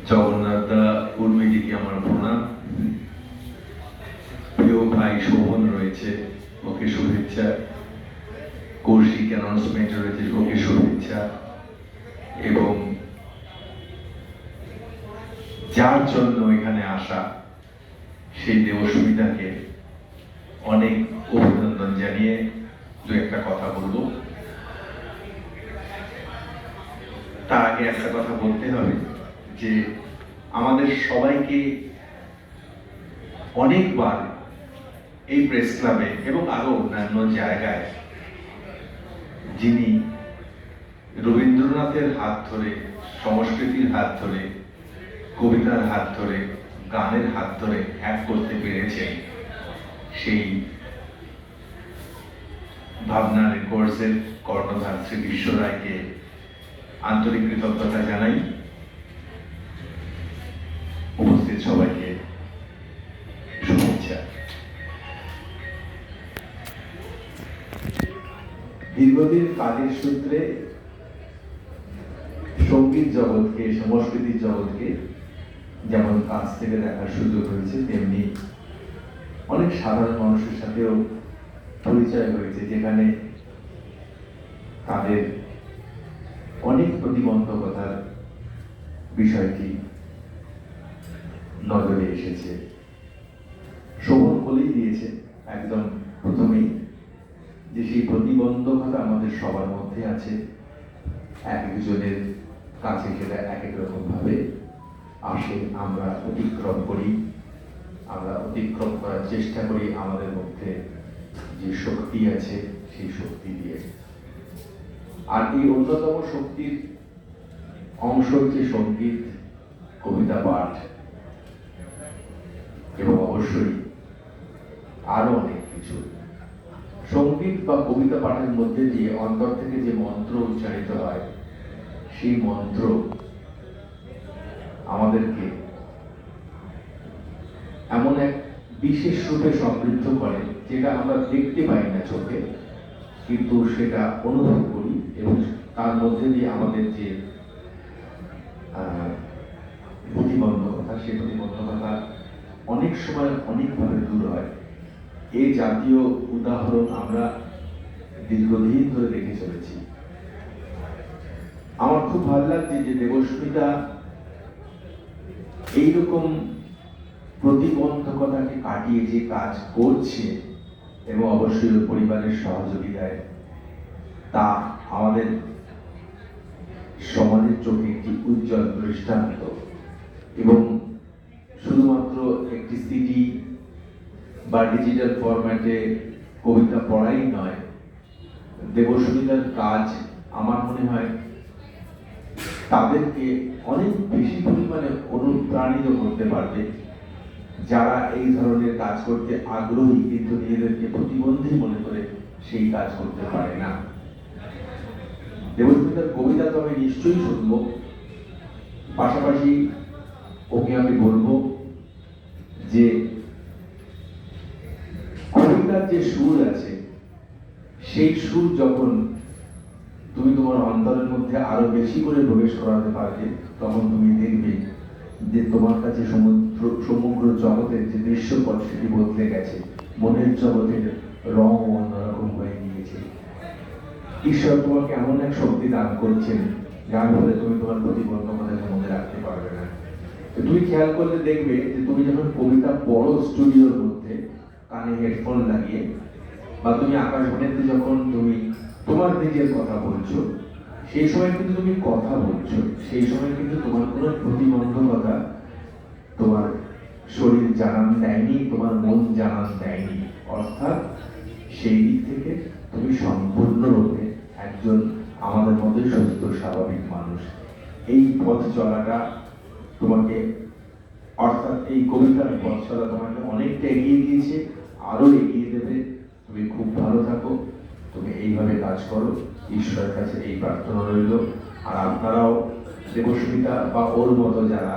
জগন্নাথ দা উর্মিদিকে আমার প্রণাম। প্রিয় ভাই শোভন রয়েছে, ওকে শুভেচ্ছা। কৌশিক অ্যানাউন্সমেন্ট রয়েছে, ওকে শুভেচ্ছা। এবং যার জন্য এখানে আসা সেই দেবস্মিতাকে অনেক অভিনন্দন জানিয়ে দু একটা কথা বলবো। তার আগে একটা কথা বলতে হবে যে আমাদের সবাইকে অনেকবার এই প্রেস ক্লাবে এবং আরো অন্যান্য জায়গায় যিনি রবীন্দ্রনাথের হাত ধরে, সংস্কৃতির হাত ধরে, কবিতার হাত ধরে, গানের হাত ধরে এক করতে পেরেছেন, সেই ভাবনা রেকর্ডসের কর্ণধার শ্রী বিশ্ব রায়কে আন্তরিক কৃতজ্ঞতা জানাই। উপস্থিত সবাইকে শুভেচ্ছা। দীর্ঘদিন কাজের সূত্রে সঙ্গীত জগৎকে, সংস্কৃতির জগৎকে যেমন কাছ থেকে দেখার সুযোগ হয়েছে, তেমনি অনেক সাধারণ মানুষের সাথেও পরিচয় হয়েছে, যেখানে তাদের অনেক প্রতিবন্ধকতার বিষয়টি নজরে এসেছে। শোভন বলেই দিয়েছে একদম প্রথমেই যে সেই প্রতিবন্ধকতা আমাদের সবার মধ্যে আছে। এক একজনের কাছে সেটা এক এক রকম ভাবে আসে, আমরা অতিক্রম করি, আমরা অতিক্রম করার চেষ্টা করি আমাদের মধ্যে যে শক্তি আছে সেই শক্তি দিয়ে। আর এই অন্যতম শক্তির অংশ হচ্ছে সঙ্গীত, কবিতা পাঠ এবং অবশ্যই আরো অনেক কিছু। সঙ্গীত বা কবিতা পাঠের মধ্যে দিয়ে অন্তর থেকে যে মন্ত্র উচ্চারিত হয়, সেই মন্ত্র আমাদেরকে এমন এক বিশেষ রূপে সমৃদ্ধ করে, যেটা আমরা দেখতে পাই না চোখে, কিন্তু সেটা অনুভব করি এবং তার মধ্যে দিয়ে আমাদের যে প্রতিবন্ধকতা, সেই প্রতিবন্ধকতা অনেক সময় অনেকভাবে দূর হয়। এই জাতীয় উদাহরণ আমরা দীর্ঘদিন ধরে দেখে চলেছি। আমার খুব ভালো লাগছে যে দেবস্মিতা এইরকম প্রতিবন্ধকতাকে কাটিয়ে যে কাজ করছে এবং অবশ্যই পরিবারের সহযোগিতায়, তা আমাদের সমাজের চোখে একটি উজ্জ্বল দৃষ্টান্ত। এবং শুধুমাত্র একটি সিডি বা ডিজিটাল ফরম্যাটে কবিতা পড়াই নয়, দেবস্মিতার কাজ আমার মনে হয় তাদেরকে অনেক বেশি পরিমাণে অনুপ্রাণিত করতে পারবে, যারা এই ধরনের কাজ করতে আগ্রহী কিন্তু নিজেদেরকে প্রতিবন্ধী মনে করে সেই কাজ করতে পারে না। দেবস্মিতার কবিতা তো আমি নিশ্চয়ই শুনব, পাশাপাশি ওকে আমি বলবো যে কবিতার যে সুর আছে, সেই সুর যখন তুমি তোমার অন্তরের মধ্যে আরো বেশি করে প্রবেশ করাতে পারবে, তখন তুমি দেখবে যে তোমার কাছে সমগ্র জগতের যে দৃশ্যপট সেটি বদলে গেছে, মনের জগতের রং অন্যরকম হয়ে গিয়েছে। ঈশ্বর তোমাকে এমন এক শক্তি দান করছেন, যার ফলে তুমি তোমার প্রতিবন্ধকতাকে মনে রাখতে পারবে না। তুমি খেয়াল করলে দেখবে যে তুমি যখন কবিতা পড়ো স্টুডিওর মধ্যে কানে হেডফোন লাগিয়ে, বা তুমি আকাশবাণীতে যখন তুমি তোমার নিজের কথা বলছো, সেই সময় কিন্তু তুমি কথা বলছো, সেই সময় কিন্তু তোমার কোনো প্রতিবন্ধকতা তোমার শরীর জানান দেয়নি, তোমার মন জানান দেয়নি। অর্থাৎ সেই দিক থেকে তুমি সম্পূর্ণরূপে একজন আমাদের মধ্যে সুস্থ স্বাভাবিক মানুষ। এই পথ চলাটা তোমাকে, অর্থাৎ এই কবিতার পথ চলা তোমাকে অনেকটা এগিয়ে দিয়েছে, আরো এগিয়ে দেবে। তুমি খুব ভালো থাকো, তুমি এইভাবে কাজ করো, ঈশ্বরের কাছে এই প্রার্থনা রইল। আর আপনারাও দেবস্মিতা বা ওর মতো যারা